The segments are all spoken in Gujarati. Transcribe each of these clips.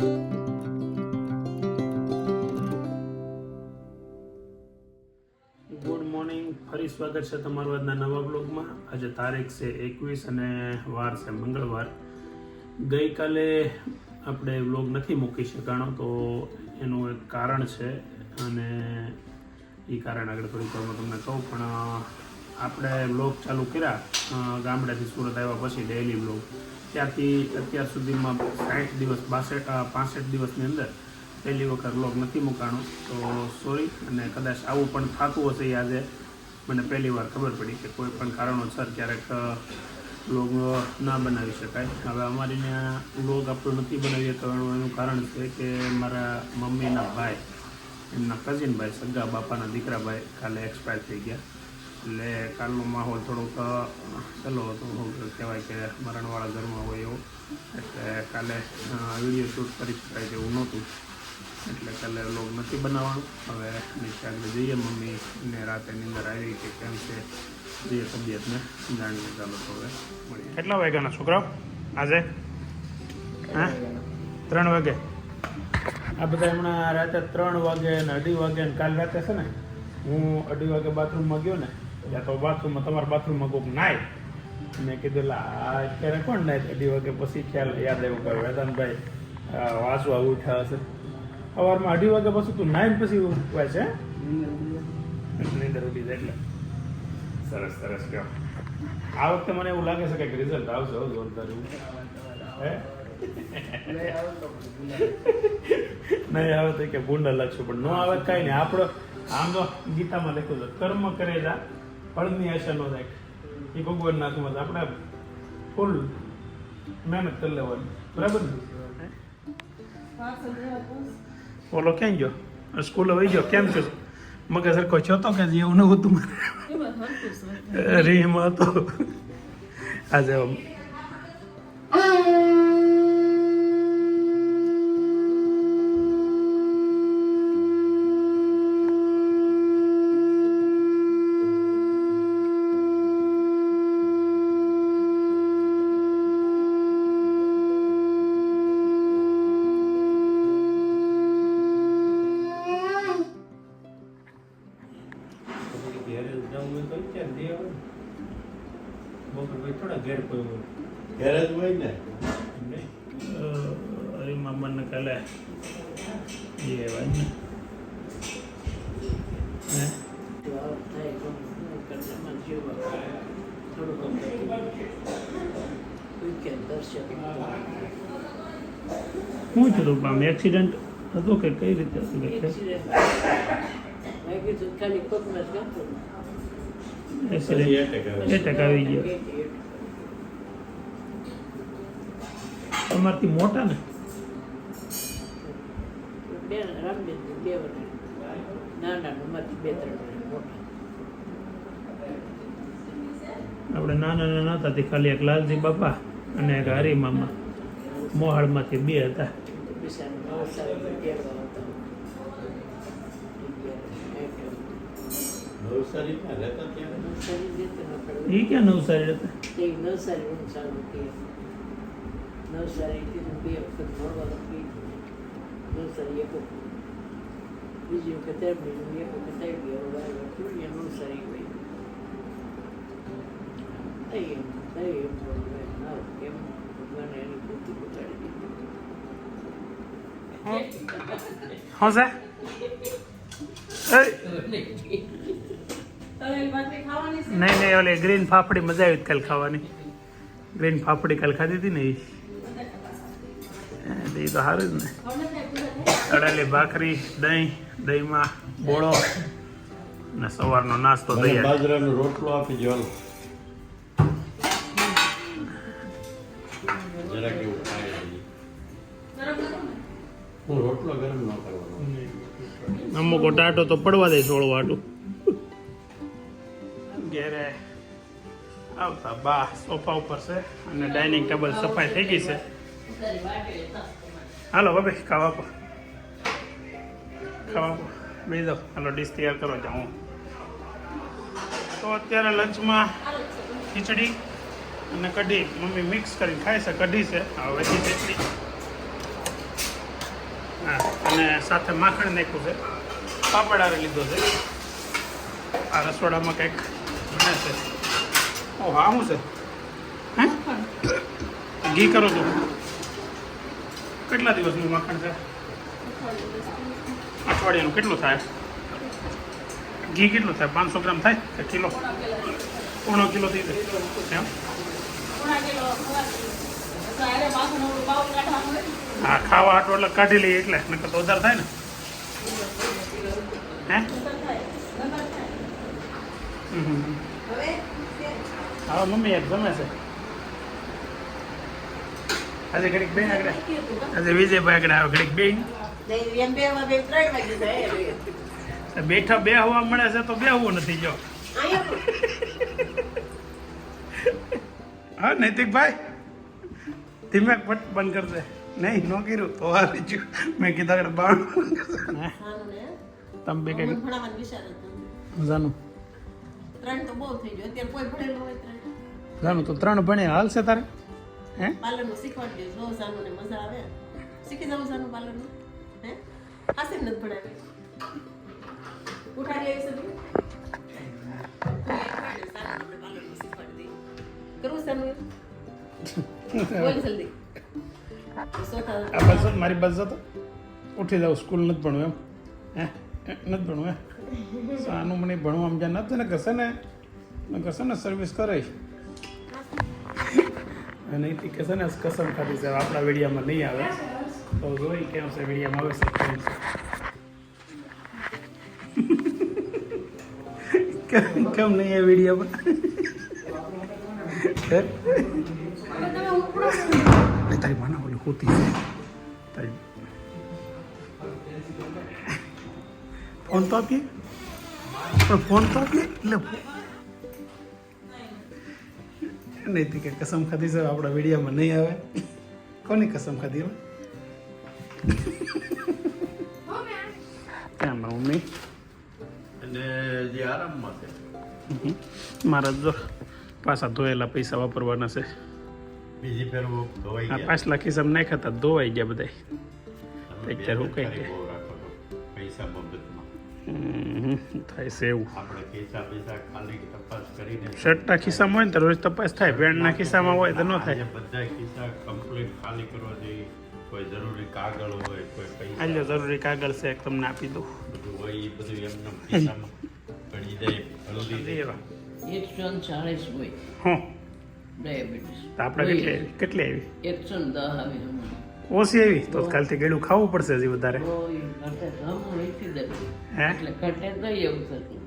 ગુડ મોર્નિંગ, ફરી સ્વાગત છે તમારું આજના નવા બ્લોગમાં. આજે તારીખ છે 21 અને વાર છે મંગળવાર. ગઈકાલે આપણે બ્લોગ નથી મૂકી શકાણો, તો એનું એક કારણ છે અને એ કારણ આગળ થોડીક વારમાં તમને કહું. પણ આપણે બ્લોગ ચાલુ કર્યા ગામડેથી સુરત આવ્યા પછી ડેઇલી બ્લોગ, ત્યારથી અત્યાર સુધીમાં 60 દિવસ 65 દિવસની અંદર પહેલી વખત બ્લોગ નથી મૂકાણો, તો સોરી. અને કદાચ આવું પણ થતું હશે, આજે મને પહેલી વાર ખબર પડી કે કોઈ પણ કારણોસર ક્યારેક બ્લોગ ના બનાવી શકાય. હવે અમારી ત્યાં બ્લોગ આપણું નથી બનાવી શકવાનું એનું કારણ છે કે મારા મમ્મીના ભાઈ, એમના કઝિન ભાઈ, સગા બાપાના દીકરા ભાઈ કાલે એક્સપાયર થઈ ગયા. એટલે કાલનો માહોલ થોડોક ચલો હતો, કહેવાય કે મરણવાળા ઘરમાં હોય એવો. એટલે કાલે વિડીયો શૂટ કરી શકાય તેવું નહોતું, એટલે કાલે બ્લોગ નથી બનાવવાનું. હવે નીચે આગળ જઈએ, મમ્મીને રાતે નીંદર આવી કે કેમ છે જે તબિયતને જાણીએ. ચાલો તો હવે મળીએ. કેટલા વાગ્યાના છોકરાઓ આજે? હા, 3 વાગે. આ બધા હમણાં રાતે 3 વાગે ને 2:30 વાગે ને કાલ રાતે છે ને હું 2:30 વાગે બાથરૂમમાં ગયો ને, યા તો બાથરૂમમાં તમારા બાથરૂમમાં કોઈક નાય, મેં કીધું અત્યારે કોણ નાય? 2:30 વાગે પછી ખ્યાલ યાદ આવ્યું કે વેદાંતભાઈ વાંચવા ઉઠ્યા હશે. સવારમાં 2:30 વાગ્યા પછી તું નાઈન પછી ઉઠવાય છે, નીંદર ઉઠી જાય. એટલે સરસ સરસ કહો. આ વખતે મને એવું લાગે છે કે રિઝલ્ટ આવશે જોરદાર. હે નહીં આવે તો કે ગુંડા લાગશું, પણ ન આવે કાંઈ નહીં. આપણો આમ તો ગીતામાં લખ્યું છે, કર્મ કરે જા ફળની આશા ન રાખ. એ ભગવાનના હાથમાં છે, આપણે ફૂલ મહેનત કરી લેવાની. બરાબર ને? ઓલો ક્યાં ગયો? સ્કૂલે વહી ગયો? કેમ છે મગજ સરખો છો તો કે એવું ન હતું? રીમાં હતો આજે. મામાને કાલે શું થયું? આમ એક્સિડન્ટ હતો કે કઈ રીતે હતું? એટેક આવી ગયો. તમારથી મોટા ને? આપણે નાના નાના હતા તે ખાલી એક લાલજી બાપા અને એક હરી મામા, મોહાળમાંથી 2 હતા. એ ક્યાં નવસારી રહેતા? નવસારી બે વખત મળવા નવસારી એક વખત, બીજી વખત એક વખત આવી ગયા. નવસારી હોય એમ ભગવાને એની પૂર્તિ પહોંચાડી દીધી. હા સર, નહીં ઓલી ગ્રીન ફાફડી મજા આવી કાલ ખાવાની. ગ્રીન ફાફડી કાલ ખાધી હતી ને, એ તો સારું જ ને. તળેલી ભાખરી, દહીંમાં બોળો ને સવારનો નાસ્તો તૈયાર. બાજરાનો રોટલો આપી દેવાનો. જરા કેવું ખાય હું રોટલો ગરમ ન કરવાનો. અમુક ટાટો તો પડવા દે છોડવા આટું. ઘેરે આવતા બા સોફા ઉપર છે અને ડાઇનિંગ ટેબલ સફાઈ થઈ ગઈ છે. હાલો બાબે ખાવા પર બેસી જાઓ. હાલો ડીશ તૈયાર કરો જાઉં. તો અત્યારે લંચમાં ખીચડી અને કઢી મમ્મી મિક્સ કરીને ખાય છે. કઢી છે હવે ખીચડી અને સાથે માખણ નાખ્યું છે, પાપડ આરે લીધો છે. આ રસોડામાં કંઈક બને છે. ઓ હા, શું છે? હે ઘી કરો છો? કેટલા દિવસનું માખણ છે? અઠવાડિયાનું. કેટલું થાય ઘી? કેટલું થાય? 500 ગ્રામ થાય કે કિલો? પોણો કિલો થઈ જાય એમ? હા, ખાવા હાટો એટલે કાઢી લઈએ એટલે નકર તો વધારે થાય ને. હે હા મમ્મી એક ગમે છે. આજે ઘડીક બે આગળ, આજે વિજયભાઈ આગળ આવે ઘડીક બે બેઠા બે હવા મળે છે તો બેહવું નથી. જો હા નૈતિકભાઈ ધીમે પટ બંધ કરશે. નહીં ન કર્યું તો આ બીજું મેં કીધા કે બાળ તમે બે કઈ જાનું જાનું તો 3 ભણે હાલશે તારે? હે પાર્લરનું શીખવાડી દેજો સાનુને મજા આવે. શીખી જાવ સાનું પાર્લરનું. હે હાસે નથી ભણાવી. ઉઠાડી આવી સબી. સાનું પાર્લરનું શીખવાડી દે. કરું સાનું બોલ જલ્દી. આ બસ મારી બસ તો ઉઠી જાવ. સ્કૂલ નથી ભણવું એમ? હે નથી ભણવું હે? સાનું મને ભણવા જ્યાં નથી ને કશે ને સર્વિસ કરે નહીં કે છે ને કસમ ખાધી છે. આપણા વિડીયામાં નહીં આવે તો જોઈ કેમ છે વિડીયામાં આવે છે કેમ નહીં એ વિડીયામાં તારી માના ઓલી હોતી છે તારી. ફોન તો આપીએ પણ ફોન તો આપીએ એટલે નહીં કે કસમ ખાધી છે આપણા વિડીયામાં નહીં આવે. કોની કસમ ખાધી હવે? ત્યાં મમ્મી અને જે આરામમાં છે મારા જો પાછા ધોયેલા પૈસા વાપરવાના છે. બીજી ફેર ધોવાઈ આ ગયા. 5 લાખ હિસાબ નાખ્યા હતા, ધોવાઈ ગયા બધા. અત્યારે હું કઈ કે પૈસા બાબતમાં થાય છે એવું. આપણે પૈસા ખાલી તપાસ કરીને શર્ટના ખિસ્સામાં હોય ને તો રોજ તપાસ થાય, પેન્ટના ખિસ્સામાં હોય તો ન થાય. બધા ખિસ્સા કમ્પ્લીટ ખાલી કરવા જોઈએ. કોઈ જરૂરી કાગળ હોય, કોઈ પૈસા આલ્યો જરૂરી કાગળ છે એક તમને આપી દઉં. બધું હોય એ બધું એમના ખિસ્સામાં પડી જાય. હલ્દી એવા 140 હોય હું ડાયાબિટીસ. તો આપણે કેટલી આવી? 110 આવે હમણાં. ઓછી આવી તો કાલથી ગળું ખાવું પડશે હજી વધારે. ઓય ઘટે તો હમણાં લીધી દે. હે એટલે ઘટે તો એવું થતું.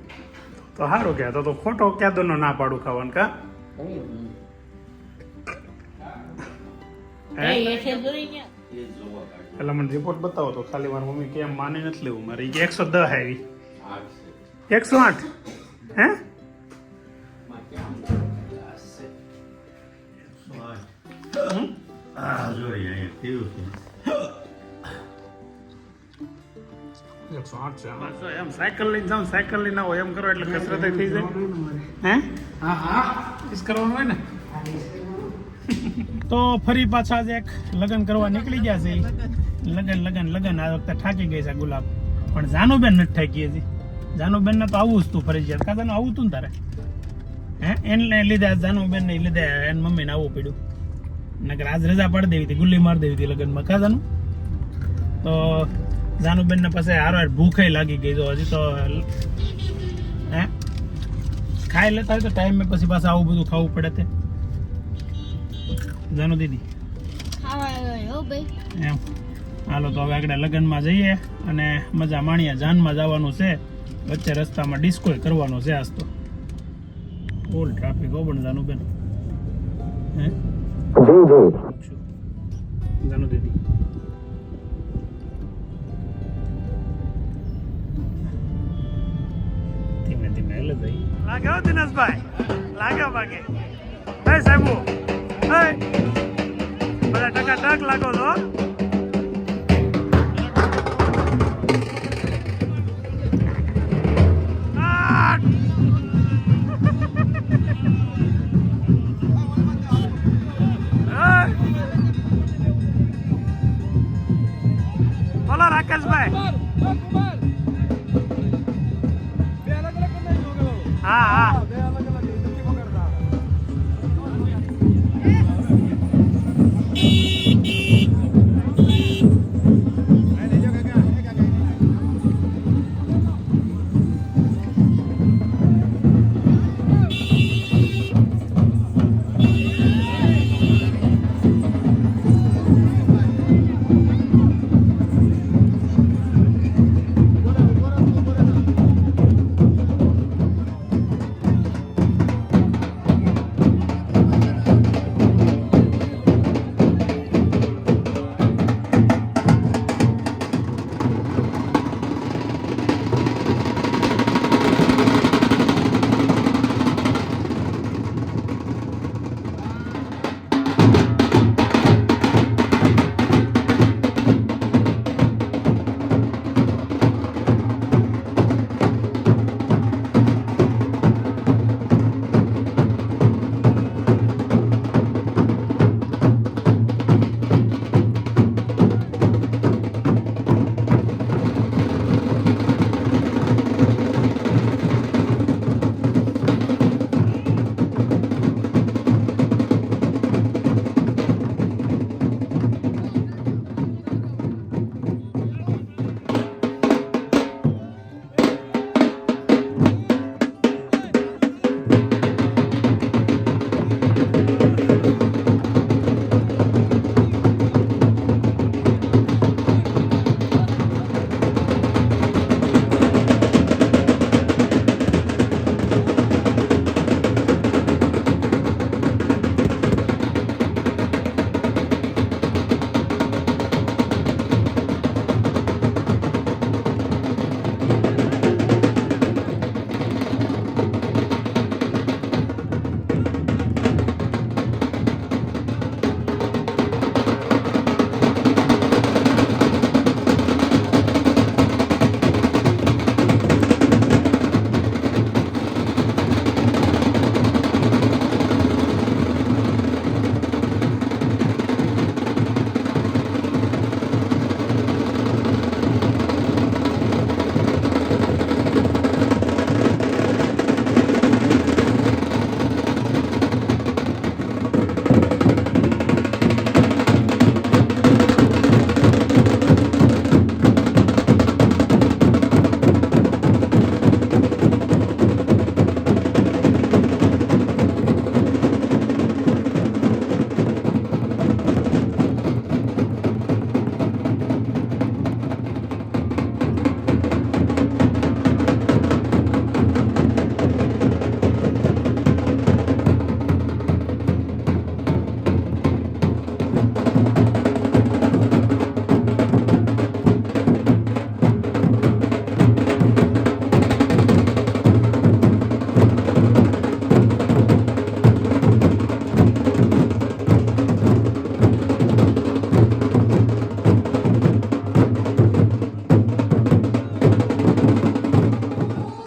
તો સારું કે તો ખોટો ક્યાં દોનો ના પાડું ખાવાનું કા? હે એ છે જોઈ ને. એ જોવા કાઢ પેલા મને રિપોર્ટ બતાવો તો ખાલી મારી મમ્મી કેમ માને નથી લેવું. મારી 110 આવી, આગ છે 108. હે આ જોઈએ અહીંયા કેવું છે. 108 છે. એમ સાયકલ લઈને જાઉં, સાયકલ લઈને આવો એમ કરો એટલે કસરત થઈ જાય. હે હા હા ઇસ કરવાનું હોય ને. તો ફરી પાછા આજે એક લગ્ન કરવા નીકળી ગયા છે. લગ્ન આ વખતે થાકી ગઈ છે ગુલાબ. પણ જાનુબેન નથી થાકી હજી. જાનુબેન ને તો આવું જ તું ફરજિયાત. કાં આવું તું ને તારે? હે એને લીધે જાનુબેન ને લીધે એને મમ્મીને આવવું પડ્યું. નકર આજ રજા પાડી દેવી હતી, ગુલ્લી મારી દેવી હતી લગ્નમાં. કાં જાનું? તો જાનુબેન ને પછી હારવાર ભૂખે લાગી ગઈ. તો હજી તો હે ખાઈ લેતા હોય તો ટાઈમે પછી પાછા આવું બધું ખાવું પડે તે. જાનુ દીદી એમ હાલો તો હવે આગળ લગ્નમાં જઈએ અને મજા માણીએ. જાનમાં જવાનું છે, વચ્ચે રસ્તામાં ડિસ્કો કરવાનો છે આજ તો. ફૂલ ટ્રાફિક હો પણ જાનુબેન. હે જાનુ દીદી ધીમે ધીમે એટલે જઈ લાગ્યો દિનેશભાઈ, લાગ્યો ભાગે. હે સાહેબુ, હે બધા ટકા ટક લાગો તો. બોલો હાલો રાકેશભાઈ. હા હા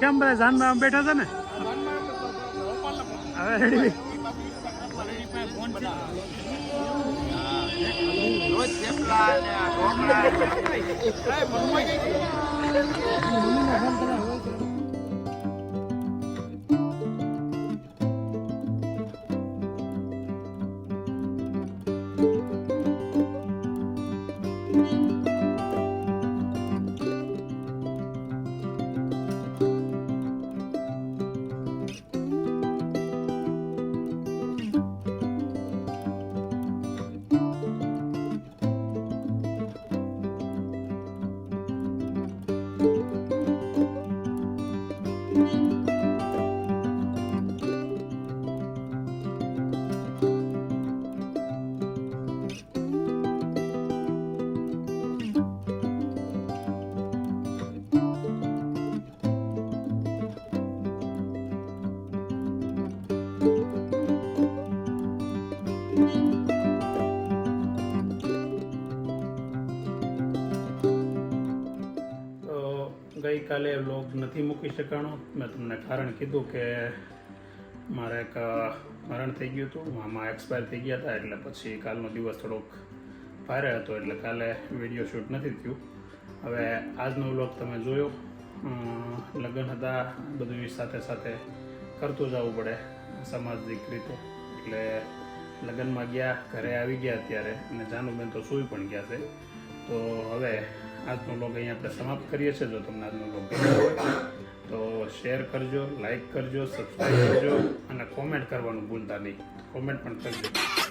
કેમ બધા જાનમાં બેઠા છે ને હવે રેડી ગઈકાલે વ્લોગ નથી મૂકી શકાણો. મેં તમને કારણ કીધું કે મારે એક મરણ થઈ ગયું હતું, મામા એક્સપાયર થઈ ગયા હતા, એટલે પછી કાલનો દિવસ થોડોક ભારે હતો એટલે કાલે વિડીયો શૂટ નથી થયું. હવે આજનો વ્લોગ તમે જોયો. લગ્ન હતા, બધું સાથે સાથે કરતું જવું પડે સામાજિક રીતે. એટલે લગ્નમાં ગયા, ઘરે આવી ગયા અત્યારે, અને જાનુબેન તો સૂઈ પણ ગયા છે. તો હવે આજનો વ્લોગ અહીંયા આપણે સમાપ્ત કરીએ છીએ. જો તમને આજનો વ્લોગ ગમ્યો હોય તો શેર કરજો, લાઈક કરજો, સબસ્ક્રાઈબ કરજો અને કોમેન્ટ કરવાનું ભૂલતા નહીં. કોમેન્ટ પણ કરજો.